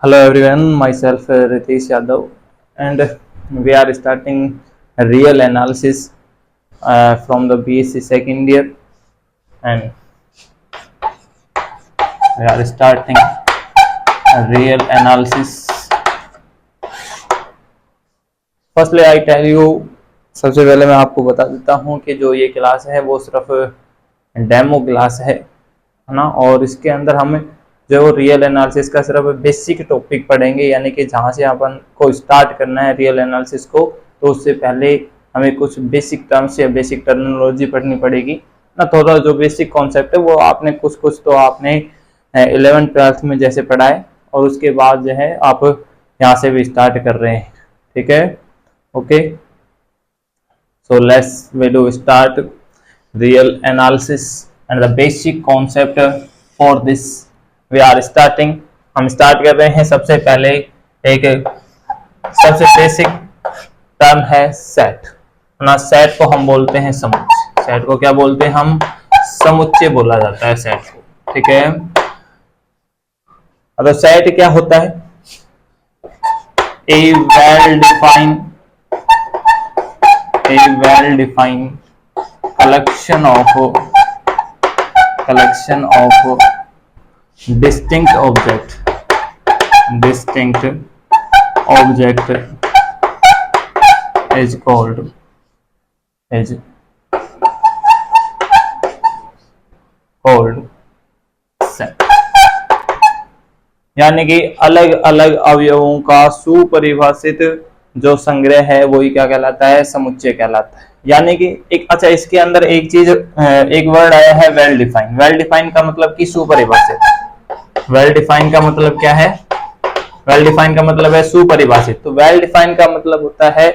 Hello everyone, myself Ritesh Yadav, and we are starting a real analysis from the BSc second year, and we are starting a real analysis. Firstly, I tell you, सबसे पहले मैं आपको बता देता हूँ कि जो ये क्लास है वो सिर्फ डेमो क्लास है ना, और इसके अंदर हम जो रियल एनालिसिस का सिर्फ बेसिक टॉपिक पढ़ेंगे, यानी कि जहाँ से अपन को स्टार्ट करना है रियल एनालिसिस को, तो उससे पहले हमें कुछ बेसिक टर्म्स या बेसिक टर्मिनोलॉजी पढ़नी पड़ेगी ना। थोड़ा जो बेसिक कॉन्सेप्ट है वो आपने कुछ तो आपने 11th-12th में जैसे पढ़ा है, और उसके बाद जो है आप यहाँ से भी स्टार्ट कर रहे हैं, ठीक है। Okay, so we do start real analysis and the basic concept for this we are starting. हम स्टार्ट कर रहे हैं। सबसे पहले एक सबसे बेसिक टर्म है सेट ना। सेट को हम बोलते हैं समुच्चय। सेट को क्या बोलते हैं हम? समुच्चय बोला जाता है सेट को, ठीक है। अब सेट क्या होता है? A well defined collection of distinct object is called set। यानी कि अलग अलग अवयवों का सुपरिभाषित जो संग्रह है वही क्या कहलाता है? समुच्चय कहलाता है। यानी कि अच्छा, इसके अंदर एक चीज, एक वर्ड आया है वेल डिफाइंड। वेल डिफाइंड का मतलब कि सुपरिभाषित। वेल डिफाइंड का मतलब क्या है? वेल डिफाइंड का मतलब है सुपरिभाषित। तो वेल डिफाइंड का मतलब होता है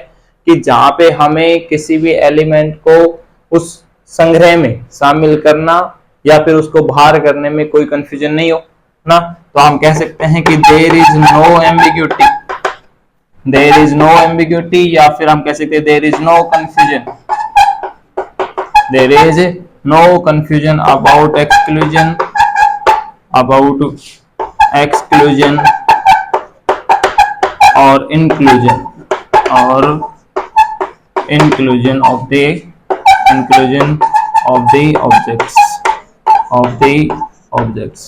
कि जहां पे हमें किसी भी एलिमेंट को उस संग्रह में शामिल करना या फिर उसको बाहर करने में कोई कंफ्यूजन नहीं हो ना, तो हम कह सकते हैं कि there is no ambiguity. There is no ambiguity, या फिर हम कह सकते हैं there is no confusion. There is no confusion about exclusion और inclusion of the objects।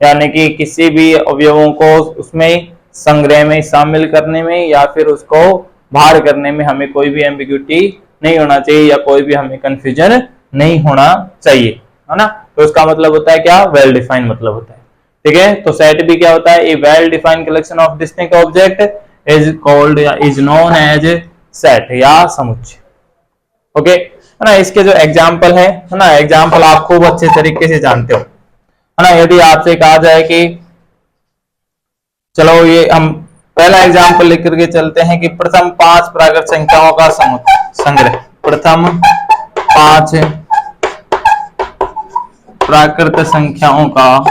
यानी कि किसी भी अवयवों को उसमें संग्रह में शामिल करने में या फिर उसको बाहर करने में हमें कोई भी एम्बिग्यूटी नहीं होना चाहिए या कोई भी हमें कंफ्यूजन नहीं होना चाहिए, है ना। तो उसका मतलब होता है क्या? वेल डिफाइंड मतलब होता है, ठीक है। तो सेट भी क्या होता है? A well defined collection of distinct object is called या इज नोन एज सेट या समुच्चय। ओके, है ना। इसके जो एग्जाम्पल है ना, एग्जाम्पल आप खूब अच्छे तरीके से जानते हो, है ना। यदि आपसे कहा जाए कि चलो ये हम पहला एग्जाम्पल लिख करके चलते हैं कि प्रथम 5 प्राकृत संख्याओं का संग्रह। प्रथम 5 प्राकृत संख्याओं का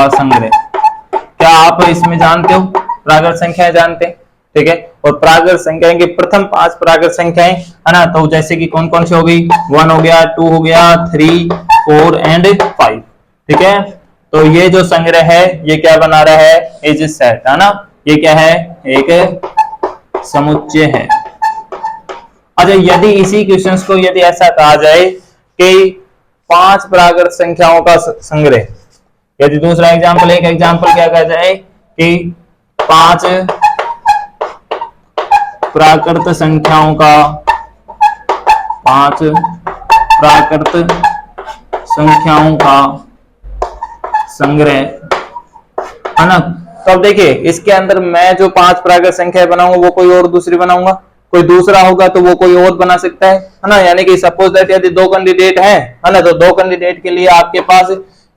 संग्रह। क्या आप इसमें जानते हो? प्राकृत संख्याएं जानते हैं, ठीक है। और प्राकृत संख्याएं की प्रथम 5 प्राकृत संख्याएं, है ना। तो जैसे कि कौन कौन सी हो गई? 1 हो गया, 2 हो गया, 3, 4 एंड 5, ठीक है। तो ये जो संग्रह है ये क्या बना रहा है? इज सेट, है ना। ये क्या है? एक समुच्चय है। अच्छा, यदि इसी क्वेश्चंस को यदि ऐसा कहा जाए कि 5 प्राकृत संख्याओं का संग्रह, यदि दूसरा एग्जाम्पल, एक एग्जाम्पल क्या कहा जाए कि 5 प्राकृत संख्याओं का संग्रह, है ना। तो अब देखिए इसके अंदर मैं जो 5 प्राकृत संख्याएं बनाऊंगा वो कोई और दूसरी बनाऊंगा, कोई दूसरा होगा तो वो कोई और बना सकता है ना। यानी कि सपोज दैट यदि 2 कैंडिडेट है ना, तो 2 कैंडिडेट के लिए आपके पास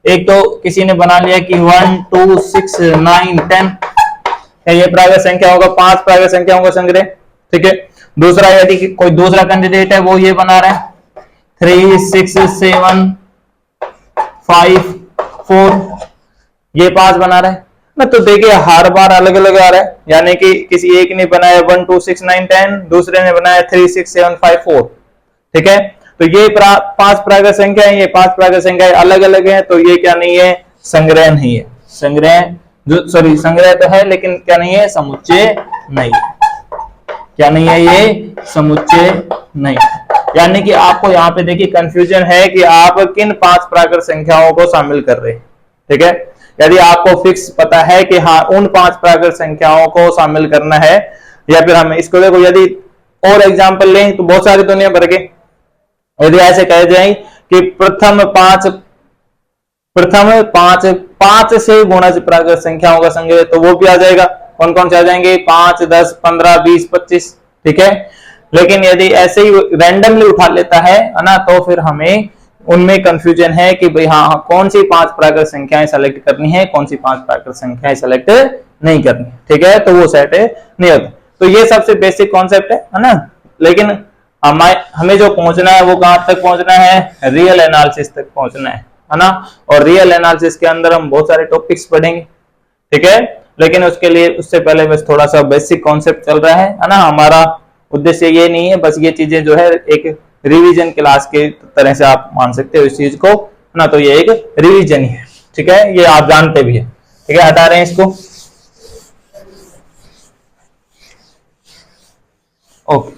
एक तो किसी ने बना लिया कि 1, 2, 6, 9, 10, ये प्राकृत संख्याओं का 5 प्राकृत संख्याओं का संग्रह, ठीक है। दूसरा यदि कोई दूसरा कैंडिडेट है वो ये बना रहा है 3, 6, 7, 5, 4, ये 5 बना रहा है ना। तो देखिए हर बार अलग अलग आ रहा है, यानी कि किसी एक ने बनाया 1, 2, 6, 9, 10, दूसरे ने बनाया 3, 6, 7, 5, 4, ठीक है। तो ये 5 प्राकृत संख्या है, ये 5 प्राकृत संख्या अलग अलग है, तो ये क्या नहीं है, संग्रह नहीं है। संग्रह जो संग्रह तो है लेकिन क्या नहीं है, समुच्चय नहीं है। क्या नहीं है, ये समुच्चय नहीं है। यानी कि आपको यहाँ पे देखिए कंफ्यूजन है कि आप किन 5 प्राकृत संख्याओं को शामिल कर रहे हैं। ठीक है, यदि आपको फिक्स पता है कि हाँ उन 5 प्राकृत संख्याओं को शामिल करना है, या फिर हमें इसको देखो, यदि और एग्जांपल लें तो बहुत सारी दुनिया भर के, यदि ऐसे कह जाए कि प्रथम पांच से गुणज प्राकृत संख्याओं का संग्रह, तो वो भी आ जाएगा। कौन कौन से आ जाएंगे, 5, 10, 15, 20, 25। ठीक है, लेकिन यदि ऐसे ही रैंडमली उठा लेता है ना, तो फिर हमें उनमें कंफ्यूजन है कि भाई हाँ कौन सी 5 प्राकृत संख्याएं सेलेक्ट करनी है, कौन सी 5 प्राकृत संख्याएं सेलेक्ट नहीं करनी। ठीक है, तो वो सेट नहीं होता। तो ये सबसे बेसिक कॉन्सेप्ट है ना। लेकिन हमें जो पहुंचना है वो कहां तक पहुंचना है, रियल एनालिसिस तक पहुंचना है ना। और रियल एनालिसिस के अंदर हम बहुत सारे टॉपिक्स पढ़ेंगे। ठीक है, लेकिन उसके लिए उससे पहले बस थोड़ा सा बेसिक कॉन्सेप्ट चल रहा है ना। हमारा उद्देश्य ये नहीं है, बस ये चीजें जो है एक रिवीजन क्लास के तरह से आप मान सकते हो इस चीज को ना, तो ये एक रिवीजन ही है। ठीक है, ये आप जानते भी है। ठीक है, हटा रहे हैं इसको। ओके,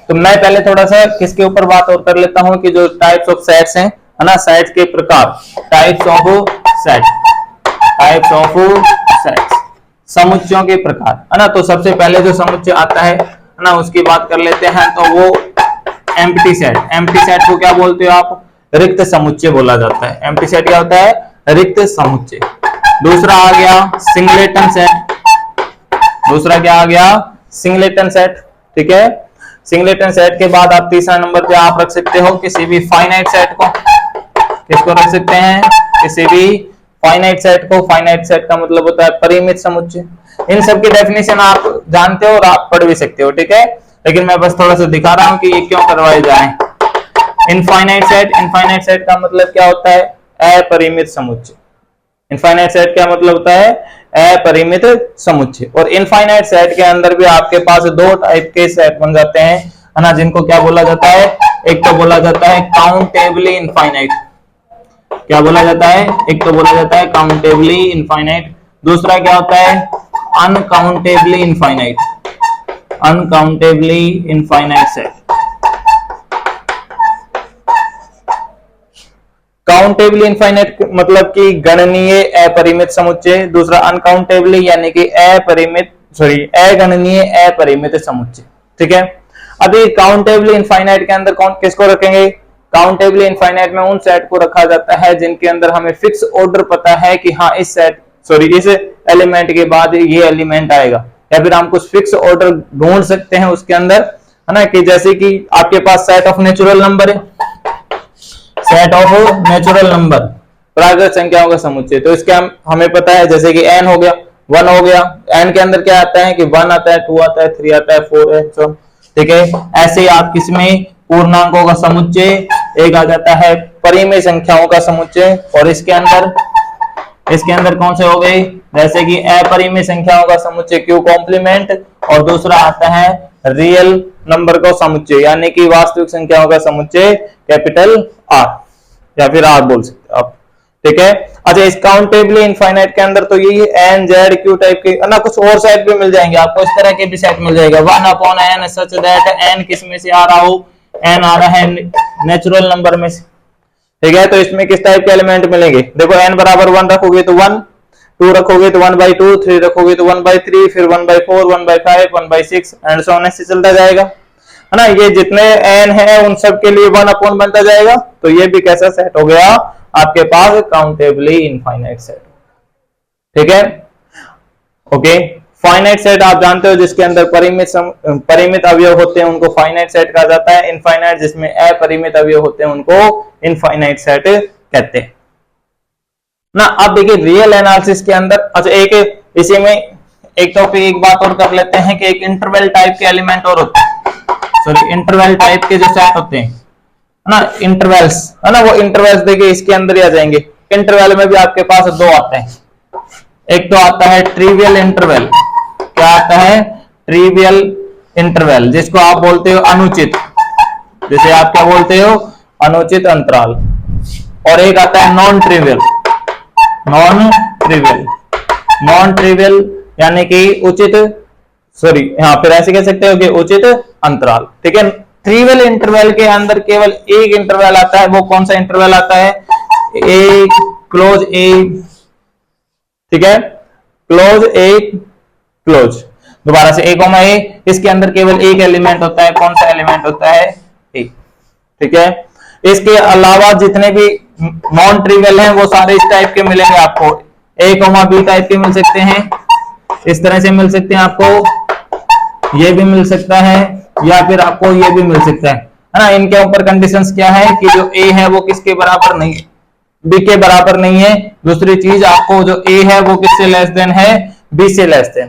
तो मैं पहले थोड़ा सा किसके ऊपर बात और कर लेता हूं कि जो टाइप्स ऑफ सेट्स हैं है ना, सेट्स के प्रकार, टाइप्स ऑफ सेट्स, समुच्चयों के प्रकार है ना। तो सबसे पहले जो समुच्चय आता है ना, उसकी बात कर लेते हैं। तो वो एम्प्टी सेट को क्या बोलते हो आप, रिक्त समुच्चय बोला जाता है। एम्प्टी सेट क्या होता है, रिक्त समुच्चय। दूसरा आ गया सिंगलेटन सेट। दूसरा क्या आ गया, सिंगलेटन सेट। ठीक है, सिंगलेटन सेट के बाद आप तीसरा नंबर पे आप रख सकते हो किसी भी फाइनाइट सेट को। किसको रख सकते हैं, किसी भी फाइनाइट सेट को। फाइनाइट सेट का मतलब होता है परिमित समुच्चय। इन सब की डेफिनेशन आप जानते हो और आप पढ़ भी सकते हो। ठीक है, लेकिन मैं बस थोड़ा सा दिखा रहा हूं कि ये क्यों करवाए जा रहे हैं। इनफाइनाइट सेट का मतलब क्या होता है, अपरिमित समुच्चय। इनफाइनाइट सेट क्या मतलब होता है, अपरिमित समुच्चय। और इनफाइनाइट सेट के अंदर भी आपके पास 2 टाइप के सेट बन जाते हैं है ना, जिनको क्या बोला जाता है, एक तो बोला जाता है काउंटेबली इनफाइनाइट। क्या बोला जाता है, एक तो बोला जाता है काउंटेबली इनफाइनाइट, दूसरा क्या होता है uncountably infinite. Uncountably infinite set. Countably infinite मतलब कि गणनीय अपरिमित समुच्चय, दूसरा अनकाउंटेबली यानी कि अगणनीय अपरिमित समुच्चय। ठीक है, अभी काउंटेबली इनफाइनाइट के अंदर कौन किसको रखेंगे, काउंटेबली इनफाइनाइट में उन सेट को रखा जाता है जिनके अंदर हमें फिक्स ऑर्डर पता है कि हाँ इस एलिमेंट के बाद ये एलिमेंट आएगा, या फिर हम कुछ फिक्स ऑर्डर ढूंढ सकते हैं उसके अंदर है ना। कि जैसे कि आपके पास सेट ऑफ नेचुरल नंबर है, सेट ऑफ नेचुरल नंबर प्राकृत संख्याओं का समुच्चय। तो इसके हमें पता है जैसे कि n हो गया, 1 हो गया, n के अंदर क्या आता है कि 1 आता है, 2 आता है, 3 आता है, 4 है, so, ठीक है। ऐसे ही आप किसमें पूर्णांकों का समुच्चय, एक आ जाता है परिमेय संख्याओं का समुच्चय, और इसके अंदर कौन से हो गए, जैसे कि अपरिमेय संख्याओं का समुच्चय क्यू कॉम्प्लीमेंट, और दूसरा आता है रियल नंबर का समुच्चय यानी कि वास्तविक संख्याओं का समुच्चय कैपिटल आर, या फिर आर बोल सकते हो आप। ठीक है, अच्छा इस काउंटेबली इनफाइनाइट के अंदर तो यही एन जेड क्यू टाइप के ना कुछ और सेट भी मिल जाएंगे आपको, इस तरह के भी सेट मिल जाएगा 1/n सच दैट n किस में से आ रहा हो, n आ रहा है नेचुरल नंबर में से। ठीक है, तो इसमें किस टाइप के एलिमेंट मिलेंगे, देखो n बराबर 1 रखोगे तो 1, 2 रखोगे तो 1/2, 3 रखोगे तो 1/3, फिर 1/4, 1/5, 1/6 एंड सो ऑन ऐसे चलता जाएगा है ना। ये जितने n है उन सब के लिए 1 बनता जाएगा। तो ये भी कैसा सेट हो गया आपके पास, काउंटेबली इनफाइनाइट सेट। ठीक है, ओके। फाइनाइट सेट आप जानते हो जिसके अंदर परिमित अवयव होते हैं उनको फाइनाइट सेट कहा जाता है। इनफाइनाइट जिसमें अपरिमित अवयव होते हैं उनको इनफाइनाइट सेट कहते हैं ना। अब देखिए रियल एनालिसिस के अंदर, अच्छा एक इसी में एक टॉपिक एक बात और कर लेते हैं कि एक इंटरवल टाइप के एलिमेंट और होते हैं, सॉरी इंटरवल टाइप के जो सेट होते हैं ना, इंटरवल्स है ना, वो इंटरवल्स देखिए इसके अंदर ही आ जाएंगे। इंटरवल में भी आपके पास 2 आते हैं, एक तो आता है ट्रिवियल इंटरवल, क्या आता है ट्रिवियल इंटरवल, जिसको आप बोलते हो अनुचित, जैसे आप क्या बोलते हो, अनुचित अंतराल। और एक आता है non trivial. Non trivial, non trivial यानी कि उचित, सॉरी यहाँ फिर ऐसे कह सकते हो कि उचित अंतराल। ठीक है, ट्रिवियल इंटरवल के अंदर केवल एक इंटरवल आता है, वो कौन सा इंटरवल आता है, ए क्लोज ए। ठीक है, क्लोज ए क्लोज, दोबारा से ए कोमा ए, इसके अंदर केवल एक एलिमेंट होता है, कौन सा एलिमेंट होता है, ए। ठीक है, इसके अलावा जितने भी नॉन ट्रिवियल हैं वो सारे इस टाइप के मिलेंगे आपको, ए कोमा बी टाइप के मिल सकते हैं, इस तरह से मिल सकते हैं आपको, ये भी मिल सकता है, या फिर आपको ये भी मिल सकता है ना। इनके ऊपर कंडीशंस क्या है कि जो ए है वो किसके बराबर नहीं, बी के बराबर नहीं है। दूसरी चीज, आपको जो ए है वो किससे लेस देन है, बी से लेस देन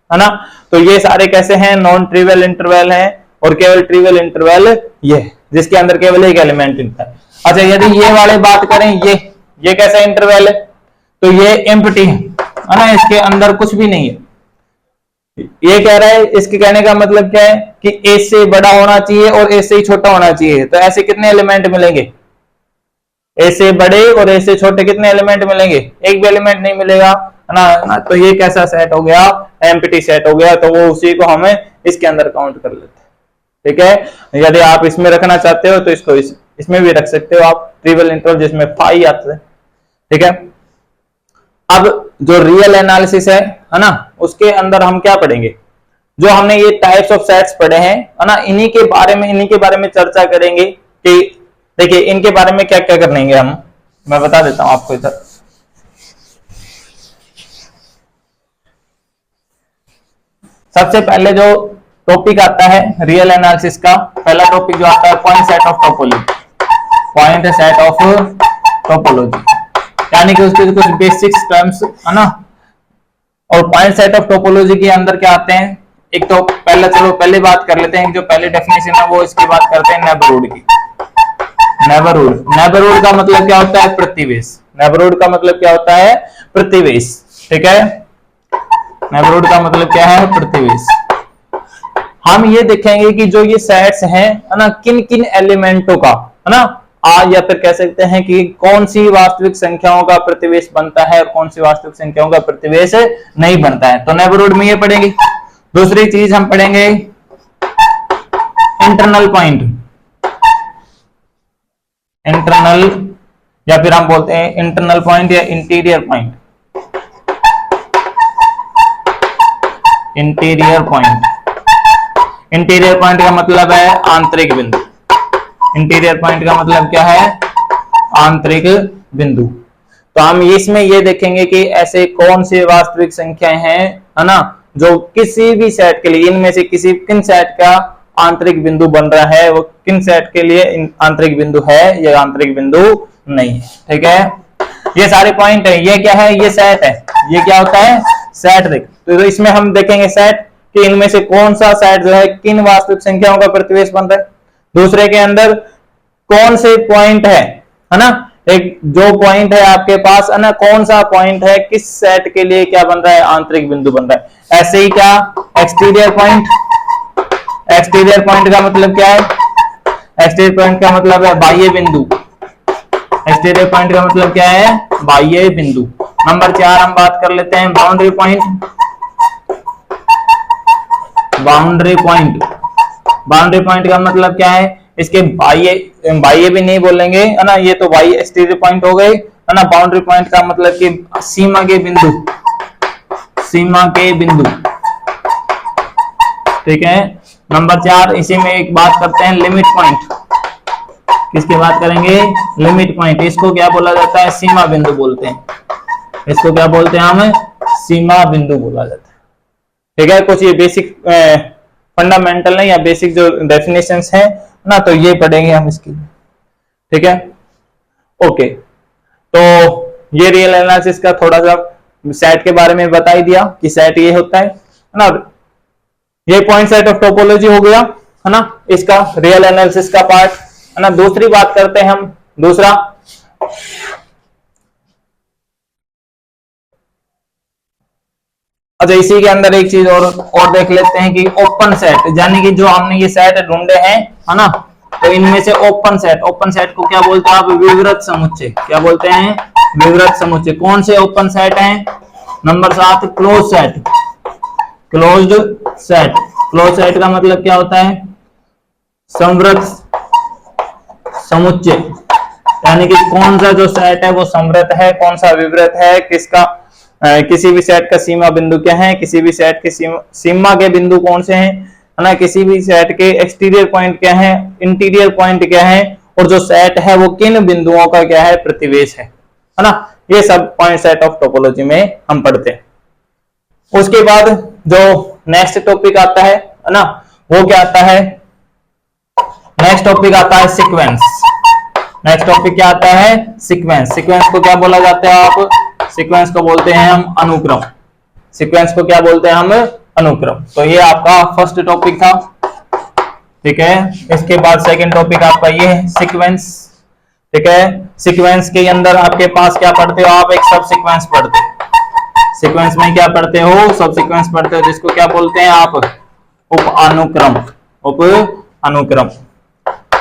है ना। तो ये सारे कैसे हैं, नॉन ट्रिवियल इंटरवल है, और केवल ट्रिवियल इंटरवल ये जिसके अंदर केवल एक एलिमेंट होता है। अच्छा, यदि ये वाले बात करें, ये कैसा इंटरवल है, तो ये एम्प्टी है ना, इसके अंदर कुछ भी नहीं है। ये कह रहा है, इसके कहने का मतलब क्या है कि ए से बड़ा होना चाहिए और ए से ही छोटा होना चाहिए। तो ऐसे कितने एलिमेंट मिलेंगे, ए से बड़े और ए से छोटे कितने एलिमेंट मिलेंगे, एक भी एलिमेंट नहीं मिलेगा है ना। तो ये कैसा सेट हो गया, एम्प्टी सेट हो गया, तो वो उसी को हमें इसके अंदर काउंट कर लेते हैं। ठीक है, यदि आप इसमें रखना चाहते हो तो इसको इसमें भी रख सकते हो आप, ट्रिवियल इंटरवल जिसमें फाई आता है। ठीक है, अब जो रियल एनालिसिस है ना, उसके अंदर हम क्या पढ़ेंगे, जो हमने ये टाइप्स ऑफ सेट्स पढ़े हैं है ना, इन्हीं के बारे में चर्चा करेंगे कि देखिए इनके बारे में क्या क्या करेंगे हम, मैं बता देता हूं आपको इधर। सबसे पहले जो टॉपिक आता है रियल एनालिसिस का, पहला टॉपिक जो आता है point set of topology. Point set of topology यानी कि उसके कुछ बेसिक्स टर्म्स है ना। और पॉइंट सेट ऑफ टोपोलॉजी के अंदर क्या आते हैं, एक तो पहले बात कर लेते हैं, जो पहले डेफिनेशन है वो इसकी बात करते हैं नेबरहुड की। नेबरहुड का मतलब क्या होता है, प्रतिवेश। नेबरहुड का मतलब क्या होता है, प्रतिवेश। ठीक है, नेबरहुड का मतलब क्या है, प्रतिवेश। हम ये देखेंगे कि जो ये सेट्स हैं है ना, किन किन एलिमेंटों का है ना, या फिर कह सकते हैं कि कौन सी वास्तविक संख्याओं का प्रतिवेश बनता है और कौन सी वास्तविक संख्याओं का प्रतिवेश नहीं बनता है। तो नेबरहुड में ये पढ़ेंगे। दूसरी चीज हम पढ़ेंगे इंटरनल पॉइंट। इंटरनल या फिर हम बोलते हैं इंटरनल पॉइंट या interior point. Interior point, interior point का मतलब है आंतरिक बिंदु। इंटीरियर पॉइंट का मतलब क्या है, आंतरिक बिंदु। तो हम इसमें ये देखेंगे कि ऐसे कौन से वास्तविक संख्याएं हैं है ना, जो किसी भी सेट के लिए इनमें से किन सेट का आंतरिक बिंदु बन रहा है, वो किन सेट के लिए आंतरिक बिंदु है या आंतरिक बिंदु नहीं है। ठीक है, ये सारे पॉइंट है। ये क्या है, ये सेट है। ये क्या होता है, सेट। देख तो इसमें हम देखेंगे सेट कि इनमें से कौन सा सेट जो है किन वास्तविक संख्याओं का प्रतिवेश बन रहा है। दूसरे के अंदर कौन से पॉइंट है ना, एक जो पॉइंट है आपके पास है ना, कौन सा पॉइंट है किस सेट के लिए क्या बन रहा है, आंतरिक बिंदु बन रहा है। ऐसे ही क्या एक्सटीरियर पॉइंट। एक्सटीरियर पॉइंट का मतलब क्या है, एक्सटीरियर पॉइंट का मतलब है बाह्य बिंदु। एक्सटीरियर पॉइंट का मतलब क्या है, बाह्य बिंदु। नंबर 4 हम बात कर लेते हैं boundary point. Boundary point, boundary point का मतलब क्या है, इसके बाह्य भी नहीं बोलेंगे है ना, ये तो बाह्य एक्सटीरियर पॉइंट हो गए है ना। बाउंड्री पॉइंट का मतलब कि सीमा के बिंदु, सीमा के बिंदु। ठीक है, नंबर 4 इसी में एक बात करते हैं लिमिट पॉइंट। किसकी बात करेंगे, लिमिट पॉइंट। इसको क्या बोला जाता है, सीमा बिंदु बोलते हैं। इसको क्या बोलते हैं हम, सीमा बिंदु बोला जाता है। ठीक है, कुछ ये बेसिक फंडामेंटल नहीं या बेसिक जो डेफिनेशंस हैं ना, तो ये पढ़ेंगे हम इसकी। ठीक है, ओके। तो ये रियल एनालिसिस का थोड़ा सा सेट के बारे में बता ही दिया कि सेट ये होता है ना। ये पॉइंट सेट ऑफ टोपोलॉजी हो गया है ना, इसका रियल एनालिसिस का पार्ट है ना। दूसरी बात करते हैं हम, दूसरा अच्छा, इसी के अंदर एक चीज और देख लेते हैं कि ओपन सेट, यानी कि जो हमने ये सेट ढूंढे हैं है ना, तो इनमें से ओपन सेट को क्या बोलते हैं आप? विवृत समुच्चय। क्या बोलते हैं? विवृत समुच्चय। कौन से ओपन सेट हैं? Number 7 close set. Closed set. Close set का मतलब क्या होता है? संवृत समुच्चय, यानी कि कौन सा जो सेट है वो संवृत है, कौन सा विवृत है, किसका किसी भी सेट का सीमा बिंदु क्या है, किसी भी सेट के सीमा के बिंदु कौन से हैं, है ना, किसी भी सेट के एक्सटीरियर पॉइंट क्या है, इंटीरियर पॉइंट क्या है, और जो सेट है वो किन बिंदुओं का क्या है? प्रतिवेश है ना। ये सब पॉइंट सेट ऑफ टोपोलॉजी में हम पढ़ते हैं। उसके बाद जो नेक्स्ट टॉपिक आता है ना, वो क्या आता है? नेक्स्ट टॉपिक आता है सीक्वेंस। नेक्स्ट टॉपिक क्या आता है? सीक्वेंस। सीक्वेंस को क्या बोला जाता है आप? सीक्वेंस को बोलते हैं हम अनुक्रम। सीक्वेंस को क्या बोलते हैं हम? अनुक्रम। तो ये आपका फर्स्ट टॉपिक था, ठीक है। इसके बाद सेकंड टॉपिक आपका ये है सीक्वेंस, ठीक है। सीक्वेंस के अंदर आपके पास क्या पढ़ते हो आप? एक सब सीक्वेंस पढ़ते हो। सीक्वेंस में क्या पढ़ते हो? सब सीक्वेंस पढ़ते हो, जिसको क्या बोलते हैं आप? उप अनुक्रम। उप अनुक्रम।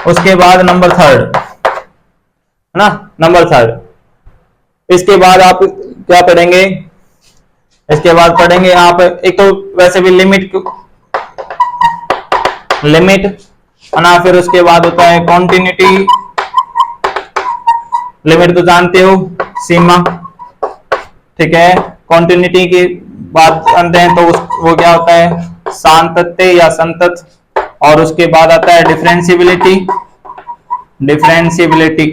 उसके बाद नंबर 3 है ना, नंबर 3। इसके बाद आप क्या पढ़ेंगे? इसके बाद पढ़ेंगे आप एक तो वैसे भी लिमिट है ना, फिर उसके बाद होता है कॉन्टिन्यूटी। लिमिट तो जानते हो, सीमा, ठीक है। कॉन्टिन्यूटी की बात करते हैं तो वो क्या होता है? सातत्य या संतत। और उसके बाद आता है डिफरेंशियबिलिटी। डिफरेंशियबिलिटी,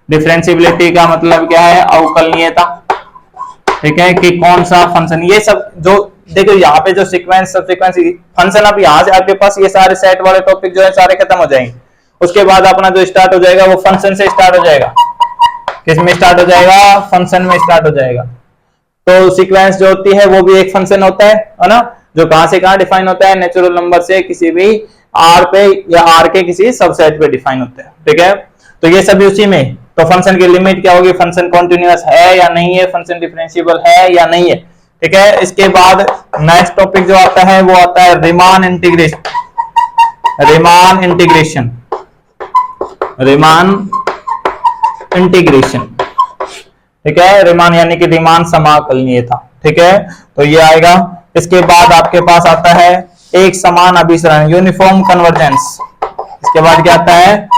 डिफरेंशियबिलिटी का मतलब क्या है? अवकलनीयता, ठीक है, कि कौन सा फंक्शन, ये सब जो देखो यहाँ पे जो सीक्वेंस, सब सीक्वेंस, फंक्शन, अब यहाँ से आपके पास ये सारे सेट वाले टॉपिक जो है सारे खत्म हो जाएंगे। उसके बाद अपना जो स्टार्ट हो जाएगा वो फंक्शन से स्टार्ट हो जाएगा। किस में स्टार्ट हो जाएगा? फंक्शन में स्टार्ट हो जाएगा। तो सीक्वेंस जो होती है वो भी एक फंक्शन होता है ना, जो कहां से कहां डिफाइन होता है? नेचुरल नंबर से किसी भी आर पे या आर के किसी सबसेट पे डिफाइन होता है, ठीक है। तो ये सभी उसी में। तो फंक्शन की लिमिट क्या होगी? फंक्शन कॉन्टिन्यूअस है या नहीं है, फंक्शन डिफरेंशिएबल है या नहीं है, ठीक है। इसके बाद नेक्स्ट टॉपिक जो आता है वो आता है Riemann integration. Riemann integration, Riemann integration, ठीक है। रीमान यानी कि रीमान समाकलनीयता, ठीक है। तो ये आएगा। इसके बाद आपके पास आता है एक समान अभिसरण, यूनिफॉर्म कन्वर्जेंस। इसके बाद क्या आता है?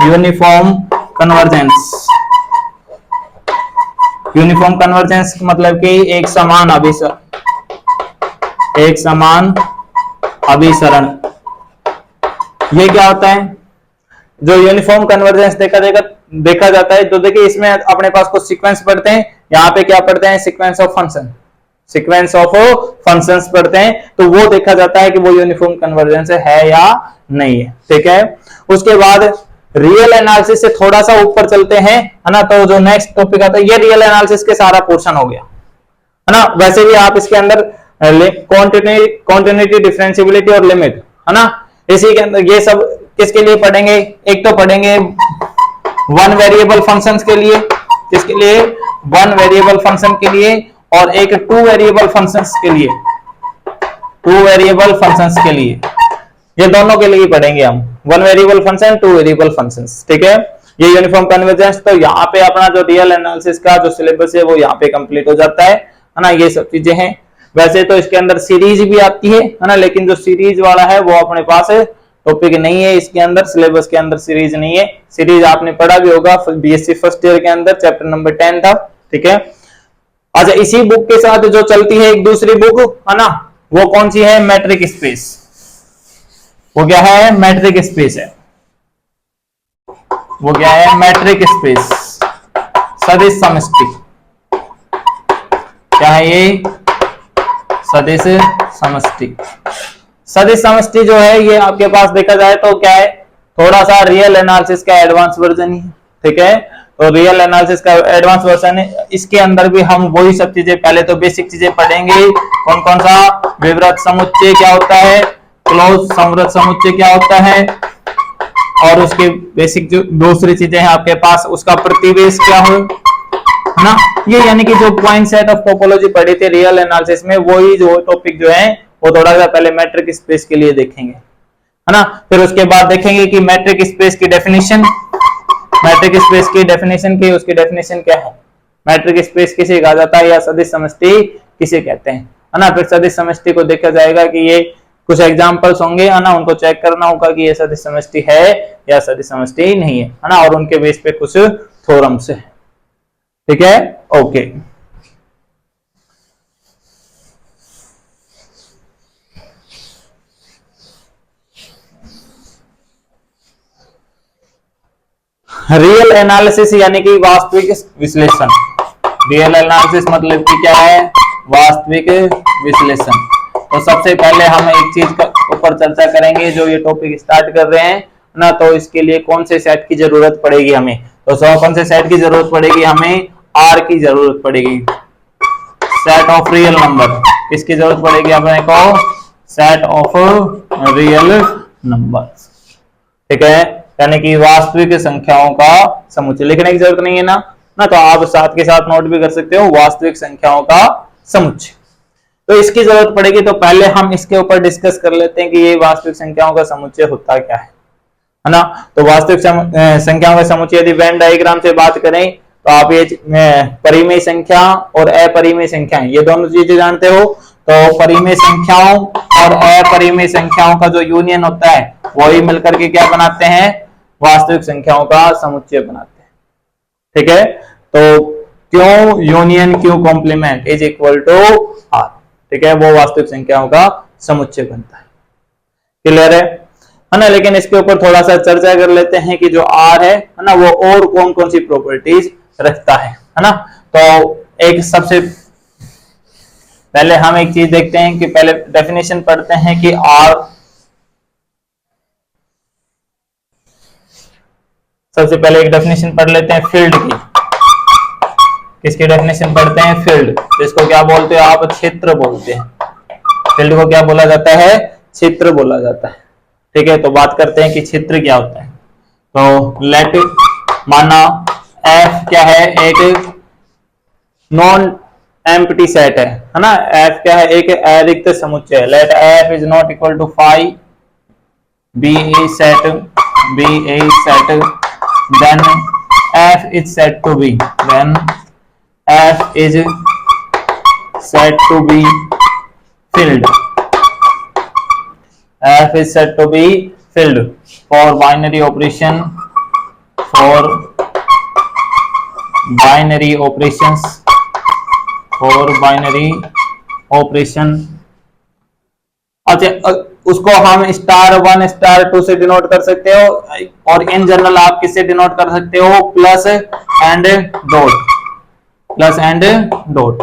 Uniform convergence. यूनिफॉर्म कन्वर्जेंस मतलब कि एक समान अभिसरण, एक समान अभिसरण। ये क्या होता है? जो यूनिफॉर्म कन्वर्जेंस देखा जाता है, तो देखिए इसमें अपने पास कुछ सीक्वेंस पढ़ते हैं। यहाँ पे क्या पढ़ते हैं? Sequence of function, sequence of functions पढ़ते हैं। तो वो देखा जाता है कि वो यूनिफॉर्म कन्वर्जेंस है या नहीं है, ठीक है। उसके बाद रियल एनालिसिस से थोड़ा सा ऊपर चलते हैं, है ना। तो जो नेक्स्ट टॉपिक आता है ये रियल एनालिसिस के सारा पोर्शन हो गया, है ना। वैसे भी आप इसके अंदर कॉन्टिन्यूटी, डिफरेंशियबिलिटी और लिमिट, है ना, इसी के अंदर ये सब किसके लिए पढ़ेंगे? एक तो पढ़ेंगे वन वेरिएबल फंक्शंस के लिए, किसके लिए? वन वेरिएबल फंक्शन के लिए, और एक टू वेरिएबल फंक्शंस के लिए, टू वेरिएबल फंक्शंस के लिए। ये दोनों के लिए पढ़ेंगे हम, one variable function, two variable functions, ठीक है। ये यूनिफॉर्म कन्वर्जेंस। तो यहाँ पे अपना जो रियल एनालिसिस का जो सिलेबस है वो यहाँ पे कंप्लीट हो जाता है ना। ये सब चीजें हैं। वैसे तो इसके अंदर सीरीज भी आती है ना, लेकिन जो सीरीज वाला है वो अपने पास टॉपिक नहीं है। इसके अंदर सिलेबस के अंदर सीरीज नहीं है। सीरीज आपने पढ़ा भी होगा बीएससी फर्स्ट ईयर के अंदर, चैप्टर नंबर 10 था, ठीक है। अच्छा, इसी बुक के साथ जो चलती है एक दूसरी बुक, है ना, वो कौन सी है? Matric space. वो क्या है? मैट्रिक स्पेस है। वो क्या है? मैट्रिक स्पेस, सदिश समष्टि। क्या है ये? सदिश समष्टि। सदिश समष्टि जो है ये आपके पास देखा जाए तो क्या है? थोड़ा सा रियल एनालिसिस का एडवांस वर्जन ही, ठीक है। तो रियल एनालिसिस का एडवांस वर्जन है। इसके अंदर भी हम वही सब चीजें, पहले तो बेसिक चीजें पढ़ेंगे। कौन कौन सा? विवृत समुच्चय क्या होता है, क्लोज संवृत समुच्चय क्या होता है, और उसके बेसिक जो दूसरी चीजें हैं आपके पास, उसका प्रतिवेश क्या हो, है ना। ये यानी कि जो पॉइंट सेट ऑफ टोपोलॉजी पढ़ी थी रियल एनालिसिस में, वही जो टॉपिक जो है वो थोड़ा सा पहले मैट्रिक स्पेस के लिए देखेंगे, है ना। फिर उसके बाद देखेंगे कि मैट्रिक स्पेस की डेफिनेशन, मैट्रिक स्पेस की डेफिनेशन की, उसकी डेफिनेशन क्या है, मैट्रिक स्पेस किसे कहा जाता है या सदिश समष्टि किसे कहते हैं, है ना। फिर सदिश समष्टि को देखा जाएगा कि ये कुछ एग्जांपल्स होंगे, है ना, उनको चेक करना होगा कि ये सदिश समष्टि है या सदिश समष्टि नहीं है ना, और उनके बेस पे कुछ थ्योरम्स है, ठीक है, ओके। रियल एनालिसिस यानी कि वास्तविक विश्लेषण, रियल एनालिसिस मतलब कि क्या है, वास्तविक विश्लेषण। तो सबसे पहले हम एक चीज के ऊपर चर्चा करेंगे, जो ये टॉपिक स्टार्ट कर रहे हैं ना, तो इसके लिए कौन से सेट की जरूरत पड़ेगी हमें, तो कौन से सेट की जरूरत पड़ेगी हमें, आर की जरूरत पड़ेगी, सेट ऑफ रियल नंबर। किसकी जरूरत पड़ेगी अपने को, सेट ऑफ रियल नंबर, ठीक है, यानी कि वास्तविक संख्याओं का समुच्चय। लिखने की जरूरत नहीं है ना, तो आप साथ के साथ नोट भी कर सकते हो, वास्तविक संख्याओं का समुच्चय। तो इसकी जरूरत पड़ेगी, तो पहले हम इसके ऊपर डिस्कस कर लेते हैं कि ये वास्तविक संख्याओं का समुच्चय होता क्या है ना। तो वास्तविक संख्याओं का समुच्चय यदि वेन डायग्राम से बात करें तो आप ये परिमेय संख्या और अपरिमेय संख्याएं, ये दोनों चीजें जानते हो। तो परिमेय संख्याओं और अपरिमेय संख्याओं का जो यूनियन होता है वही मिलकर के क्या बनाते हैं, वास्तविक संख्याओं का समुच्चय बनाते हैं, ठीक है। तो क्यों यूनियन क्यों complement is equal to R, ठीक है, वो वास्तविक संख्याओं का समुच्चय बनता है, क्लियर है ना। लेकिन इसके ऊपर थोड़ा सा चर्चा कर लेते हैं कि जो आर है ना, वो और कौन कौन सी प्रॉपर्टीज रखता है ना। तो एक सबसे पहले हम एक चीज देखते हैं कि पहले डेफिनेशन पढ़ते हैं कि आर, सबसे पहले एक डेफिनेशन पढ़ लेते हैं फील्ड की। किसकी डेफिनेशन पढ़ते हैं, फील्ड, जिसको क्या बोलते हो आप, क्षेत्र बोलते हैं। फील्ड को क्या बोला जाता है, क्षेत्र बोला जाता है, ठीक है। तो बात करते हैं कि क्षेत्र क्या होता है। तो लेट माना एफ क्या है, एक नॉन एम्प्टी सेट है ना, एफ क्या है, एक अरिक्त समुच्चय है। Let F is not equal to 5 be a set, be a set, then f is said to be, then f is said to be filled, f is said to be filled for binary operation, for binary operations, for binary operation। अच्छा, उसको हम star 1 star 2 से denote कर सकते हो, और in general आप किससे डिनोट कर सकते हो, plus and dot, plus and dot,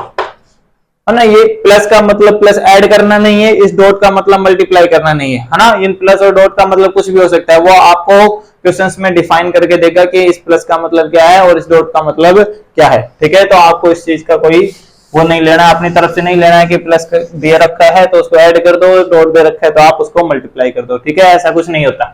है ना। ये प्लस का मतलब प्लस ऐड करना नहीं है, इस डॉट का मतलब मल्टीप्लाई करना नहीं है ना। इन प्लस और डॉट का मतलब कुछ भी हो सकता है, वो आपको क्वेश्चंस में डिफाइन करके देगा कि इस प्लस का मतलब क्या है और इस डॉट का मतलब क्या है, ठीक है। तो आपको इस चीज का कोई वो नहीं लेना है, अपनी तरफ से नहीं लेना है कि प्लस दे रखा है तो उसको ऐड कर दो, डॉट दे रखा है तो आप उसको मल्टीप्लाई कर दो, ठीक है, ऐसा कुछ नहीं होता,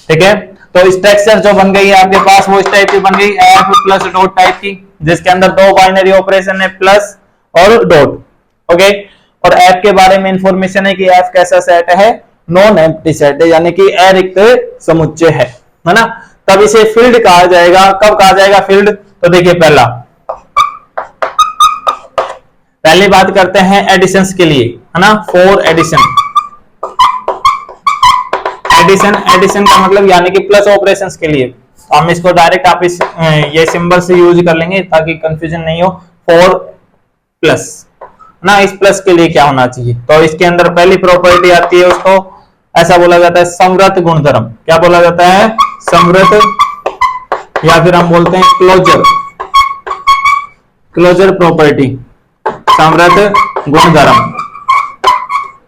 ठीक है। तो स्ट्रक्चर जो बन गई है आपके पास वो इस टाइप की बन गई, एफ प्लस डॉट टाइप की, जिसके अंदर दो बाइनरी ऑपरेशन है, प्लस और डॉट, ओके। और एफ के बारे में इंफॉर्मेशन है कि एफ कैसा सेट है, नॉन एम्प्टी सेट है, यानी कि अरिक्त समुच्चय है ना। तब इसे फील्ड कहा जाएगा। कब कहा जाएगा फील्ड, तो देखिए पहली बात करते हैं एडिशंस के लिए, है ना, फॉर एडिशन, एडिशन का मतलब यानी कि प्लस ऑपरेशंस के लिए हम इसको डायरेक्ट आप इस ये सिंबल से यूज कर लेंगे ताकि कंफ्यूजन नहीं हो। फॉर प्लस ना, इस प्लस के लिए क्या होना चाहिए, तो इसके अंदर पहली प्रॉपर्टी आती है, उसको ऐसा बोला जाता है संवृत गुणधर्म। क्या बोला जाता है, संवृत, या फिर हम बोलते हैं क्लोजर, क्लोजर प्रॉपर्टी, संवृत गुणधर्म।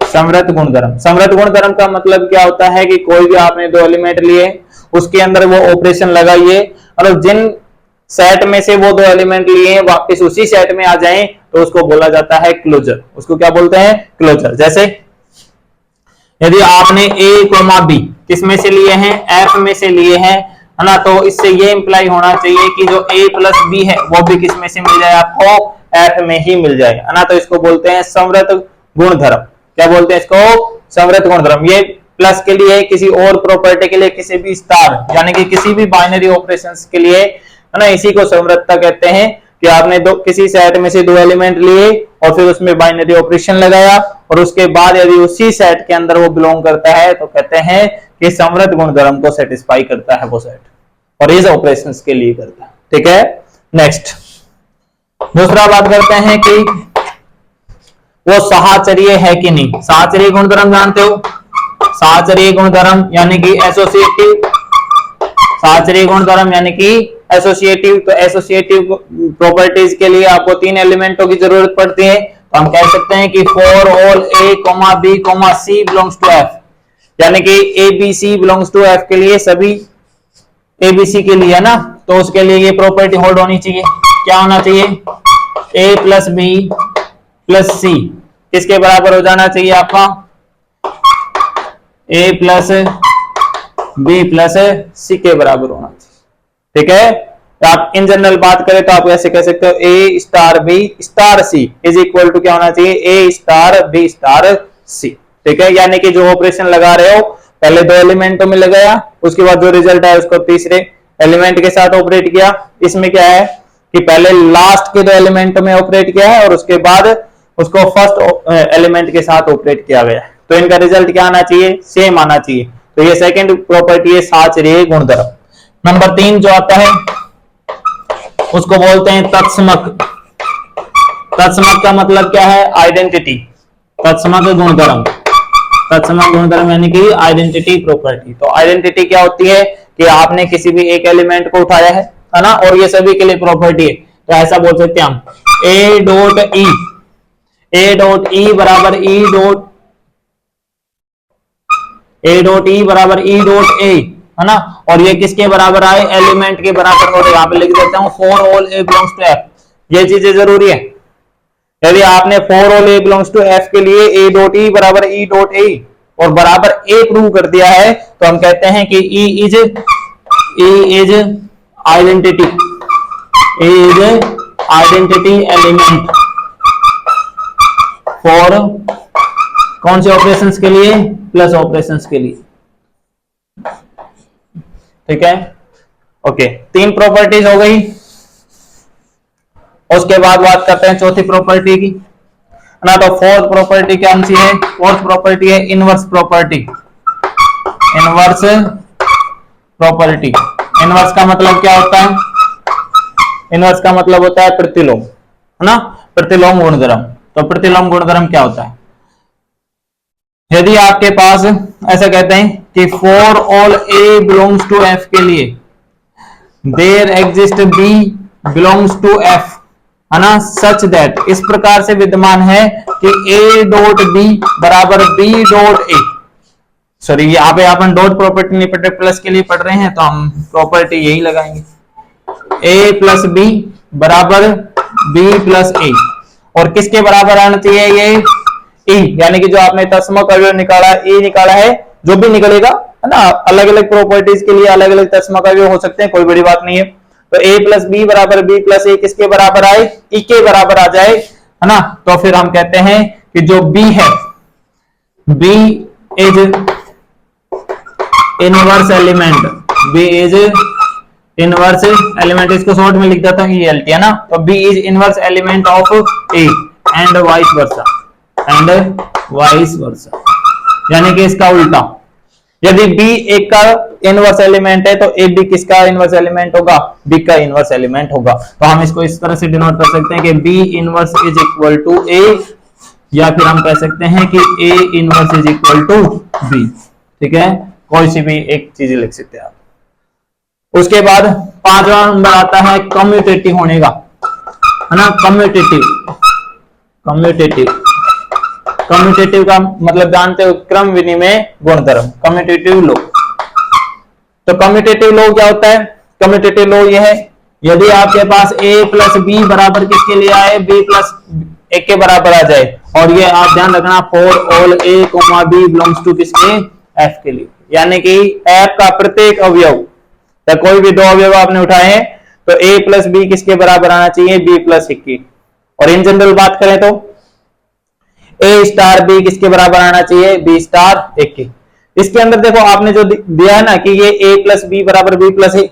संवृत गुणधर्म, संवृत गुणधर्म का मतलब क्या होता है कि कोई भी आपने दो एलिमेंट लिए, उसके अंदर वो ऑपरेशन लगाइए, और जिन सेट में से वो दो एलिमेंट लिए वापस उसी सेट में आ जाएं तो उसको बोला जाता है क्लोजर। उसको क्या बोलते हैं, क्लोजर। जैसे यदि आपने ए कोमा बी किस में से लिए हैं, एफ में से लिए हैं, है ना, तो इससे ये इंप्लाई होना चाहिए कि जो ए प्लस बी है वो भी किस में से मिल जाए, आपको एफ में ही मिल जाए, है ना। तो इसको बोलते हैं संवृत गुणधर्म। क्या बोलते हैं इसको, संवृत गुणधर्म। ये प्लस के लिए, किसी और प्रॉपर्टी के लिए, किसी भी स्टार यानी कि किसी भी बाइनरी ऑपरेशंस के लिए, है ना, इसी को समृद्धता कहते हैं कि आपने किसी सेट में से दो एलिमेंट लिए और फिर उसमें बाइनरी ऑपरेशन लगाया और उसके बाद यदि उसी सेट के अंदर वो बिलोंग करता है तो कहते हैं कि समृद्ध गुणधर्म को सेटिस्फाई करता है वो सेट, और इस ऑपरेशंस के लिए करता है। ठीक है, नेक्स्ट दूसरा बात करते हैं कि वो साहचर्य है कि नहीं। साहचर्य गुणधर्म जानते हो, साहचर्य गुणधर्म यानी कि एसोसिएटिव, साहचर्य गुणधर्म यानी कि एसोसिएटिव। तो एसोसिएटिव प्रॉपर्टीज के लिए आपको तीन एलिमेंटों की जरूरत पड़ती है, तो हम कह सकते हैं कि for all A, B, C belongs to F, यानी कि A B C belongs to F के लिए, सभी ए बी सी के लिए, है ना, तो उसके लिए ये प्रॉपर्टी होल्ड होनी चाहिए। क्या होना चाहिए, ए प्लस बी प्लस सी किसके बराबर हो जाना चाहिए आपका, ए प्लस बी प्लस सी के बराबर होना चाहिए। ठीक है, तो आप इन जनरल बात करें तो आप ऐसे कह सकते हो A star B star C is equal to क्या होना चाहिए, A star B star C. ठीक है, यानी कि जो ऑपरेशन लगा रहे हो पहले दो एलिमेंटों में लगाया, उसके बाद जो रिजल्ट है उसको तीसरे एलिमेंट के साथ ऑपरेट किया। इसमें क्या है कि पहले लास्ट के दो एलिमेंटों में ऑपरेट किया है और उसके बाद उसको फर्स्ट एलिमेंट के साथ ऑपरेट किया गया है, तो इनका रिजल्ट क्या आना चाहिए, सेम आना चाहिए। तो ये सेकंड प्रॉपर्टी है साहचर्य गुणधर्म। नंबर 3 जो आता है उसको बोलते हैं तत्समक। तत्समक का मतलब क्या है, आइडेंटिटी। तत्समक गुणधर्म, तत्समक गुणधर्म यानी कि आइडेंटिटी प्रॉपर्टी। तो आइडेंटिटी क्या होती है कि आपने किसी भी एक एलिमेंट को उठाया है ना, और ये सभी के लिए प्रॉपर्टी है, तो ऐसा बोल सकते हैं हम ए डॉट ई, ए डॉट ई बराबर ई डॉट, ए डॉट ई बराबर ई डॉट ए, है ना, और ये किसके बराबर आए, एलिमेंट के बराबर। और यहाँ पे लिख देता हूं for all A belongs to F, ये चीजें जरूरी है। यदि आपने for all A belongs to F के लिए ए डॉट ई बराबर ई डॉट ए और बराबर ए प्रूव कर दिया है, तो हम कहते हैं कि E is identity, A is identity element for कौन से ऑपरेशंस के लिए, प्लस ऑपरेशंस के लिए। ठीक है, ओके, 3 प्रॉपर्टीज हो गई। उसके बाद बात करते हैं चौथी प्रॉपर्टी की ना, तो फोर्थ प्रॉपर्टी क्या सी है, फोर्थ प्रॉपर्टी है inverse property. Inverse property, inverse का मतलब क्या होता है, इनवर्स का मतलब होता है प्रतिलोम, है ना, प्रतिलोम गुणधर्म। तो प्रतिलोम गुणधर्म क्या होता है, यदि आपके पास ऐसा कहते हैं कि for all A belongs to F के लिए there exist B belongs to F, है ना, सच दैट, इस प्रकार से विद्यमान है कि ए डॉट बी बराबर बी डॉट ए, सॉरी यहाँ पे अपन डॉट प्रॉपर्टी नहीं पढ़ रहे, प्लस के लिए पढ़ रहे हैं, तो हम प्रॉपर्टी यही लगाएंगे, ए प्लस बी बराबर बी प्लस ए, और किसके बराबर आना चाहिए, ये ई, यानी कि जो आपने तत्समक अवयव निकाला, ई निकाला है, जो भी निकलेगा, है ना, अलग अलग प्रॉपर्टीज के लिए अलग अलग तत्समक अवयव हो सकते हैं, कोई बड़ी बात नहीं है। तो ए प्लस बी बराबर बी प्लस ए किसके बराबर आए, ई के बराबर आ जाए, है ना, तो फिर हम कहते हैं कि जो बी है, B is inverse element, B is inverse element, इसको शॉर्ट में लिख देता हूं ELT, है ना, तो B is inverse element of A and vice versa, and vice versa, यानी कि इसका उल्टा, यदि बी एक का इनवर्स एलिमेंट है तो ए बी किसका इनवर्स एलिमेंट होगा, बी का इनवर्स एलिमेंट होगा। तो हम इसको इस तरह से डिनोट कर सकते हैं कि B inverse is equal to A, या फिर हम कह सकते हैं कि A inverse is equal to B. ठीक है, कोई सी भी एक चीज लिख सकते हैं आप। उसके बाद 5वां नंबर आता है कम्यूटेटिव होने का, है ना, कम्यूटेटिव। कम्यूटेटिव, कम्यूटेटिव का मतलब जानते हो, क्रम विनिमय गुणधर्म, कम्यूटेटिव लॉ। तो कम्यूटेटिव लॉ क्या होता है, कम्यूटेटिव लॉ ये है, यदि आपके पास a प्लस बी बराबर किसके लिए आए, b प्लस ए के बराबर आ जाए, और ये आप ध्यान रखना for all a b belongs to किसके, f के लिए, यानी कि f का प्रत्येक अवयव या कोई भी दो अवयव आपने उठाए हैं तो a प्लस बी किसके बराबर आना चाहिए, b प्लस ए की। और इन जनरल बात करें तो a स्टार b किसके बराबर आना चाहिए, b स्टार ए की। इसके अंदर देखो आपने जो दिया है ना कि ये a प्लस बी बराबर बी प्लस ए,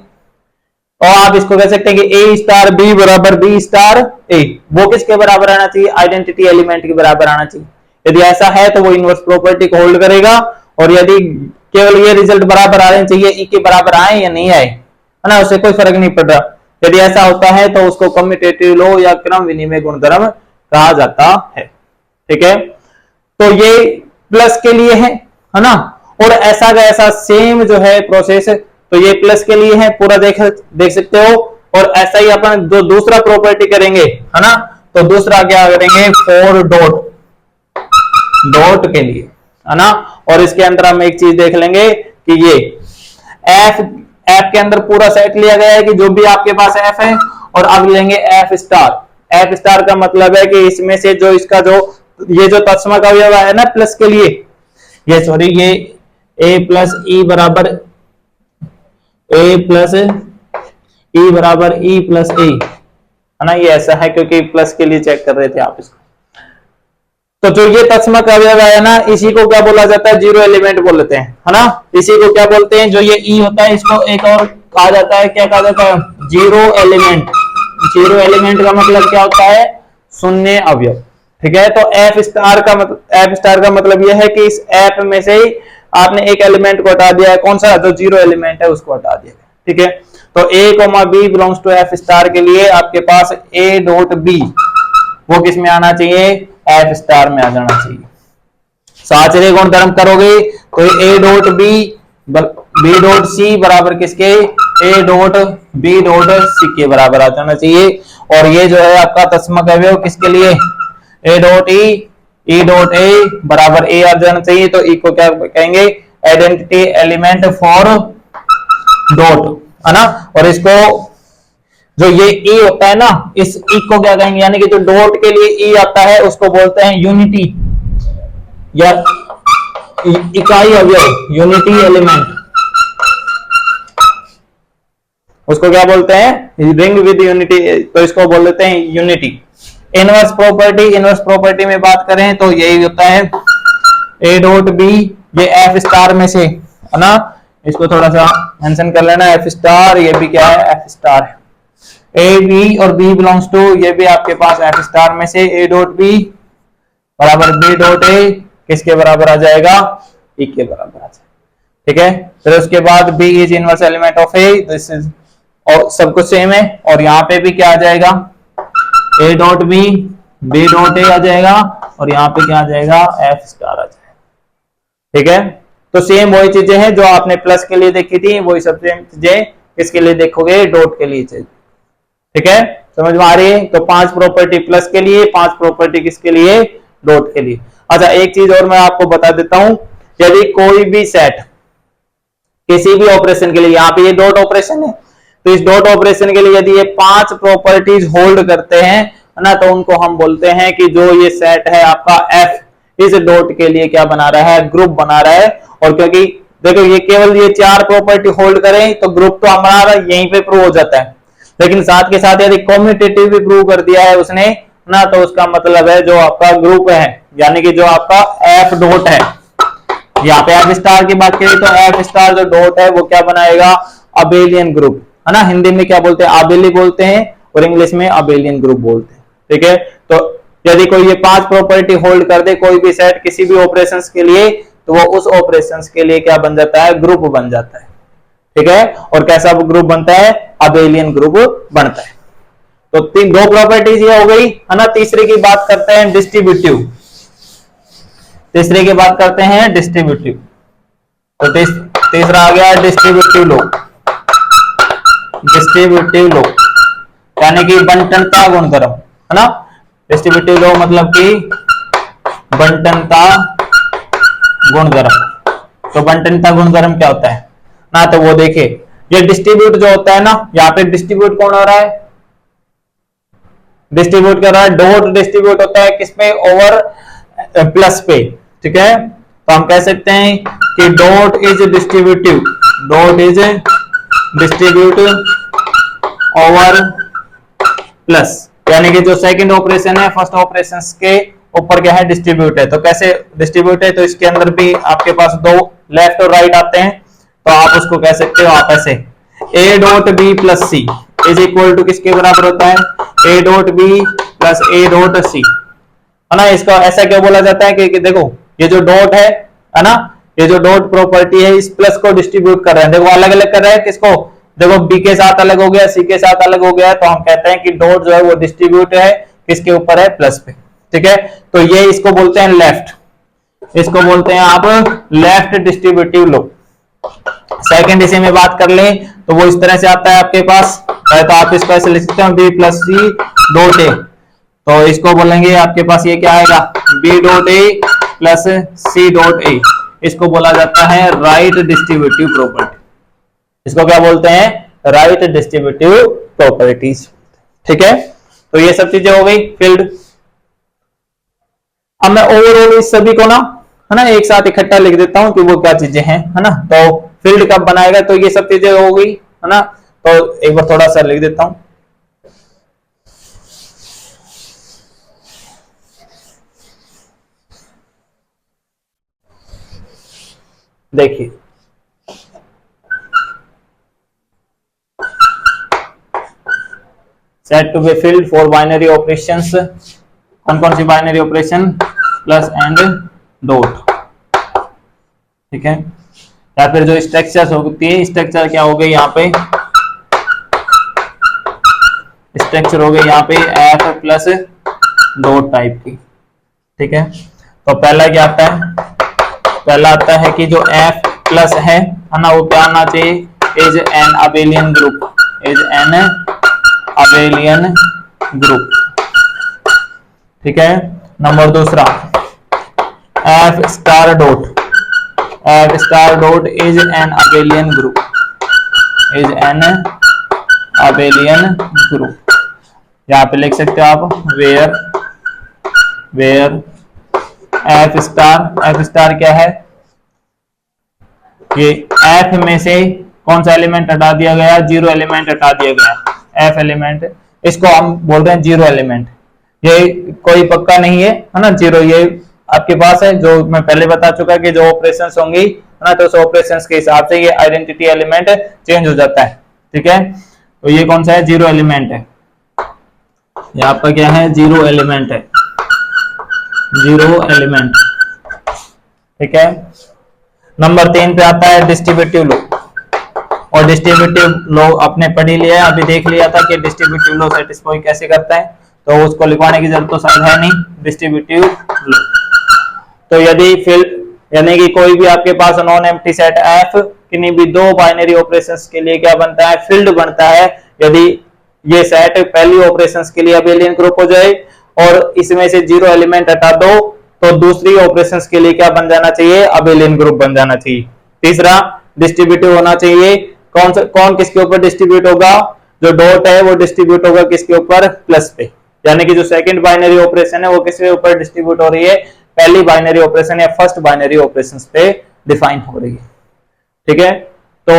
और आप इसको कह सकते हैं कि ए स्टार बी बराबर बी स्टार ए, वो किसके बराबर आना चाहिए, आइडेंटिटी एलिमेंट के बराबर आना चाहिए। यदि ऐसा है तो वो इनवर्स प्रॉपर्टी को होल्ड करेगा, और यदि केवल ये रिजल्ट बराबर आने चाहिए, ई के बराबर आए या नहीं आए, है ना, उससे कोई फर्क नहीं पड़ रहा। यदि ऐसा होता है तो उसको कम्यूटेटिव लॉ या क्रम विनिमय गुणधर्म कहा जाता है। ठीक है, तो ये प्लस के लिए है ना, और ऐसा का ऐसा सेम जो है प्रोसेस, तो ये प्लस के लिए है पूरा, देख सकते हो। और ऐसा ही अपन जो दूसरा प्रॉपर्टी करेंगे, है ना, तो दूसरा क्या करेंगे, फॉर डॉट के लिए, है ना। और इसके अंदर हम एक चीज देख लेंगे कि ये एफ के अंदर पूरा सेट लिया गया है कि जो भी आपके पास एफ है, और अब लेंगे एफ स्टार। एफ स्टार का मतलब है कि इसमें से जो इसका जो ये जो तत्समक अवयव है ना प्लस के लिए, ये सॉरी ये ए प्लस ई बराबर ए प्लस ई बराबर ई प्लस ए, है ना, ये ऐसा है क्योंकि प्लस के लिए चेक कर रहे थे आप इसको। तो जो ये तत्समक अवयव है ना, इसी को क्या बोला जाता है, जीरो एलिमेंट बोलते हैं, है ना। इसी को क्या बोलते हैं, जो ये ई होता है इसको एक और कहा जाता है, क्या कहा जाता है, जीरो एलिमेंट। जीरो एलिमेंट का मतलब क्या होता है, शून्य अवयव। ठीक है, तो एफ स्टार का मतलब यह है कि इस एफ में से ही आपने एक एलिमेंट को हटा दिया है, कौन सा, जो जीरो एलिमेंट है उसको हटा दिया। ठीक है, तो A comma B belongs to F star के लिए आपके पास ए डॉट बी वो किस में आना चाहिए, एफ स्टार में आ जाना चाहिए। साहचर्य गुणधर्म करोगे तो A dot B dot C बराबर किसके, A dot B dot C के बराबर आ जाना चाहिए। और ये जो है आपका तत्समक अवयव किसके लिए, ए डॉट ई डॉट ए बराबर ए आ जाना चाहिए। तो ई को क्या कहेंगे, आइडेंटिटी एलिमेंट फॉर डॉट, है ना। और इसको जो ये ई होता है ना, इस ई को क्या कहेंगे, यानी कि जो डॉट के लिए ई आता है उसको बोलते हैं यूनिटी या इकाई अवयव, यूनिटी एलिमेंट, उसको क्या बोलते हैं, रिंग विद यूनिटी, तो इसको बोल देते हैं यूनिटी। इनवर्स प्रॉपर्टी में बात करें तो यही होता है ए डॉट बी, ये एफ स्टार में से, है ना, इसको थोड़ा सा मेंशन कर लेना, एफ स्टार, ये भी क्या है, एफ स्टार है। ए बी और बी बिलोंग्स टू, ये भी आपके पास एफ स्टार में से ए डॉट बी बराबर बी डॉट ए किसके बराबर आ जाएगा, ई के बराबर आ जाएगा। ठीक है, फिर उसके बाद B is inverse element of A, this is, और सब कुछ सेम है। और यहाँ पे भी क्या आ जाएगा, A dot B B dot A आ जाएगा, और यहाँ पे क्या आ जाएगा, एफ स्टार आ जाएगा। ठीक है, तो सेम वही चीजें हैं जो आपने प्लस के लिए देखी थी, वही सब सेम चीजें किसके लिए देखोगे, डॉट के लिए चाहिए। ठीक है, समझ में आ रही है। तो 5 प्रॉपर्टी प्लस के लिए, 5 प्रॉपर्टी किसके लिए, डॉट के लिए। अच्छा, एक चीज और मैं आपको बता देता हूं, यदि कोई भी सेट किसी भी ऑपरेशन के लिए, यहाँ पे ये डॉट ऑपरेशन है, तो इस डॉट ऑपरेशन के लिए यदि ये 5 प्रॉपर्टीज होल्ड करते हैं, है ना, तो उनको हम बोलते हैं कि जो ये सेट है आपका एफ, इस डॉट के लिए क्या बना रहा है, ग्रुप बना रहा है। और क्योंकि देखो ये केवल ये 4 प्रॉपर्टी होल्ड करें तो ग्रुप तो हमारा यहीं पे प्रूव हो जाता है, लेकिन साथ के साथ यदि कम्यूटेटिव भी प्रूव कर दिया है उसने ना, तो उसका मतलब है जो आपका ग्रुप है, यानी कि जो आपका एफ डॉट है, यहाँ पे एफ स्टार की बात करें तो एफ स्टार जो डॉट है वो क्या बनाएगा, अबेलियन ग्रुप, है ना। हिंदी में क्या बोलते हैं, आबेली बोलते हैं, और इंग्लिश में अबेलियन ग्रुप बोलते हैं। ठीक है, तो यदि कोई ये 5 प्रॉपर्टी होल्ड कर दे कोई भी सेट किसी भी ऑपरेशंस के लिए, तो वो उस ऑपरेशंस के लिए क्या बन जाता है, ग्रुप बन जाता है। ठीक है, और कैसा ग्रुप बनता है, अबेलियन ग्रुप बनता है। तो 2 प्रॉपर्टीज ये हो गई, है ना। तीसरे की बात करते हैं डिस्ट्रीब्यूटिव, तीसरे की बात करते हैं डिस्ट्रीब्यूटिव। तो तीसरा आ गया डिस्ट्रीब्यूटिव लॉ, डिस्ट्रीब्यूटिव लॉ यानी कि बंटनता गुणधर्म, है ना। डिस्ट्रीब्यूटिव लॉ मतलब कि बंटनता गुणधर्म। तो बंटनता गुणधर्म क्या होता है ना, तो वो देखिए, ये डिस्ट्रीब्यूट जो होता है ना, यहाँ पे डिस्ट्रीब्यूट कौन हो रहा है, डिस्ट्रीब्यूट कर रहा है डॉट, डिस्ट्रीब्यूट होता है किस पे, ओवर प्लस पे। ठीक है, तो हम कह सकते हैं कि dot is distributive, dot is distributive over plus, यानी कि जो सेकंड ऑपरेशन है फर्स्ट ऑपरेशन के ऊपर क्या है, डिस्ट्रीब्यूट है। तो कैसे डिस्ट्रीब्यूट है, तो इसके अंदर भी आपके पास दो लेफ्ट और राइट आते हैं, तो आप उसको कह सकते हो आप ऐसे, A dot B plus C is equal to किसके बराबर होता है, A dot B plus A dot C, है ना। इसका ऐसा क्यों बोला जाता है कि देखो ये जो डॉट है ना, ये जो डॉट प्रॉपर्टी है इस प्लस को डिस्ट्रीब्यूट कर रहे हैं, देखो अलग अलग कर रहे हैं किसको, देखो बी के साथ अलग हो गया, सी के साथ अलग हो गया, तो हम कहते हैं कि डॉट जो है वो डिस्ट्रीब्यूट है किसके ऊपर है, प्लस पे, ठीक है। तो ये इसको बोलते हैं लेफ्ट, इसको बोलते हैं आप लेफ्ट डिस्ट्रीब्यूटिव लो। सेकंड इसी में बात कर लें तो वो इस तरह से आता है आपके पास, तो आप इसको ऐसे लिख सकते हो B plus C dot A, तो इसको बोलेंगे आपके पास ये क्या आएगा, B dot A plus C dot A, इसको बोला जाता है राइट डिस्ट्रीब्यूटिव प्रॉपर्टी, इसको क्या बोलते हैं, राइट डिस्ट्रीब्यूटिव प्रॉपर्टीज, ठीक है। तो ये सब चीजें हो गई फील्ड। अब मैं ओवरऑल इस सभी को ना, है ना, एक साथ इकट्ठा लिख देता हूं कि वो क्या चीजें हैं, है ना। तो फील्ड कब बनाएगा, तो ये सब चीजें हो गई, है ना। तो एक बार थोड़ा सा लिख देता हूं, देखिए set to be field for binary operations, कौन कौन सी binary operation, plus and dot, ठीक है। या फिर जो स्ट्रक्चर होती है, स्ट्रक्चर क्या हो गई यहाँ पे, स्ट्रक्चर हो गई यहाँ पे एफ प्लस डॉट टाइप की, ठीक है। तो पहला क्या आता है, पहला आता है कि जो एफ प्लस है ना, वो क्या आना चाहिए, is an abelian group, is an abelian group, ठीक है। नंबर दूसरा F star dot, F star dot is an abelian group, is an abelian group, यहाँ पे लिख सकते हो आप वेयर, वेयर एफ स्टार क्या है, ये एफ में से कौन सा एलिमेंट हटा दिया गया, जीरो एलिमेंट हटा दिया गया, एफ एलिमेंट, इसको हम बोल रहे हैं जीरो एलिमेंट, ये कोई पक्का नहीं है ना, जीरो ये आपके पास है, जो मैं पहले बता चुका कि जो ऑपरेशंस होंगी, है ना, तो उस ऑपरेशंस के हिसाब से ये आइडेंटिटी एलिमेंट चेंज हो जाता है, ठीक है। तो ये कौन सा है, जीरो एलिमेंट है, यहाँ पर क्या है, जीरो एलिमेंट है, जीरो एलिमेंट, ठीक है। नंबर 3 पे आता है डिस्ट्रीब्यूटिव लो, और डिस्ट्रीब्यूटिव लो आपने पढ़ ही लिया है, अभी देख लिया था कि डिस्ट्रीब्यूटिव लो सेटिस्फाई कैसे करता है, तो उसको लिखवाने की जरूरत तो शायद है नहीं, डिस्ट्रीब्यूटिव लो। तो यदि फील्ड यानी कि कोई भी आपके पास नॉन एम्प्टी सेट एफ किन्हीं भी दो बाइनरी ऑपरेशंस के लिए क्या बनता है, फील्ड बनता है, यदि ये सेट पहली ऑपरेशंस के लिए अबेलियन ग्रुप हो जाए और इसमें से जीरो एलिमेंट हटा दो, तो दूसरी ऑपरेशंस के लिए क्या बन जाना चाहिए, अबेलियन ग्रुप बन जाना चाहिए। तीसरा डिस्ट्रीब्यूटिव होना चाहिए, कौन किसके ऊपर डिस्ट्रीब्यूट होगा, जो डॉट है वो डिस्ट्रीब्यूट होगा किसके ऊपर, प्लस पे, यानी कि जो सेकंड बाइनरी ऑपरेशन है वो किसके ऊपर डिस्ट्रीब्यूट हो रही है, पहली बाइनरी ऑपरेशन या फर्स्ट बाइनरी ऑपरेशन पे डिफाइन हो रही है, ठीक है। तो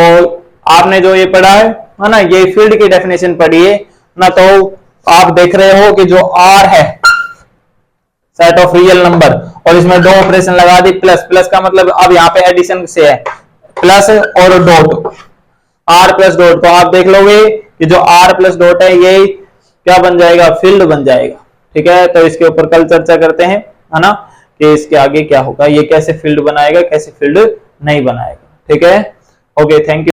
आपने जो ये पढ़ा है ना, ये फील्ड की डेफिनेशन पढ़ी है ना, तो आप देख रहे हो कि जो आर है सेट ऑफ रियल नंबर, और इसमें दो ऑपरेशन लगा दी, प्लस, प्लस का मतलब अब यहाँ पे एडिशन से है, प्लस और डॉट, आर प्लस डॉट, तो आप देख लोगे कि जो आर प्लस डॉट है ये क्या बन जाएगा, फील्ड बन जाएगा, ठीक है। तो इसके ऊपर कल चर्चा करते हैं, है ना, कि इसके आगे क्या होगा, ये कैसे फील्ड बनाएगा, कैसे फील्ड नहीं बनाएगा, ठीक है। Okay, thank you.